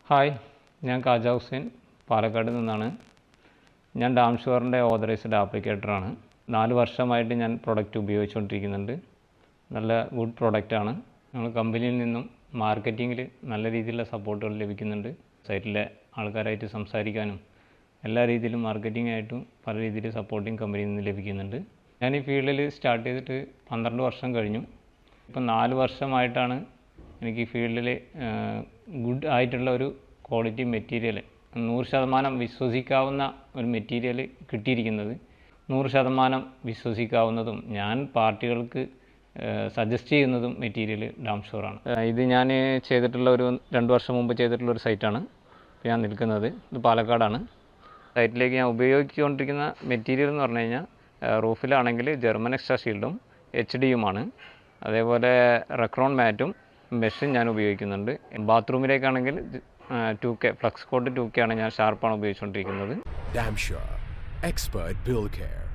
Hi, ഞാൻ കാജ ഹുസൈൻ പാലക്കാട് നിന്നാണ്. ഞാൻ ഡാംഷുവറിൻ്റെ ഓതറൈസ്ഡ് ആപ്ലിക്കേറ്ററാണ്. 4 വർഷമായിട്ട് ഞാൻ പ്രൊഡക്റ്റ് ഉപയോഗിച്ചുകൊണ്ടിരിക്കുന്നുണ്ട്. നല്ല ഗുഡ് പ്രൊഡക്റ്റാണ്. ഞങ്ങൾ കമ്പനിയിൽ നിന്നും മാർക്കറ്റിങ്ങിൽ നല്ല രീതിയിലുള്ള സപ്പോർട്ടുകൾ ലഭിക്കുന്നുണ്ട്. സൈറ്റിലെ ആൾക്കാരായിട്ട് സംസാരിക്കാനും എല്ലാ രീതിയിലും മാർക്കറ്റിംഗായിട്ടും പല രീതിയിൽ സപ്പോർട്ടിങ് കമ്പനിയിൽ നിന്ന് ലഭിക്കുന്നുണ്ട്. ഞാൻ ഈ ഫീൽഡിൽ സ്റ്റാർട്ട് ചെയ്തിട്ട് 12 വർഷം കഴിഞ്ഞു. ഇപ്പം 4 വർഷമായിട്ടാണ് എനിക്ക് ഈ ഫീൽഡിൽ ഗുഡ് ആയിട്ടുള്ള ഒരു ക്വാളിറ്റി മെറ്റീരിയൽ 100% വിശ്വസിക്കാവുന്ന ഒരു മെറ്റീരിയൽ കിട്ടിയിരിക്കുന്നത്. 100% വിശ്വസിക്കാവുന്നതും ഞാൻ പാർട്ടികൾക്ക് സജസ്റ്റ് ചെയ്യുന്നതും മെറ്റീരിയൽ ഡാംഷുവറാണ്. ഇത് ഞാൻ ചെയ്തിട്ടുള്ള ഒരു 2 വർഷം മുമ്പ് ചെയ്തിട്ടുള്ള ഒരു സൈറ്റാണ് ഞാൻ നിൽക്കുന്നത്. ഇത് പാലക്കാടാണ്. സൈറ്റിലേക്ക് ഞാൻ ഉപയോഗിച്ചുകൊണ്ടിരിക്കുന്ന മെറ്റീരിയൽ എന്ന് പറഞ്ഞു കഴിഞ്ഞാൽ റൂഫിലാണെങ്കിൽ ജർമ്മൻ എക്സ്ട്രാ ഷീൽഡും HDയുമാണ്. അതേപോലെ റെക്രോൺ മാറ്റും മെഷും ഞാൻ ഉപയോഗിക്കുന്നുണ്ട്. ബാത്റൂമിലേക്കാണെങ്കിൽ 2K ഫ്ലക്സ് കോട്ട് 2K ആണ് ഞാൻ ഷാർപ്പാണ് ഉപയോഗിച്ചുകൊണ്ടിരിക്കുന്നത്. Damshur, expert bill care.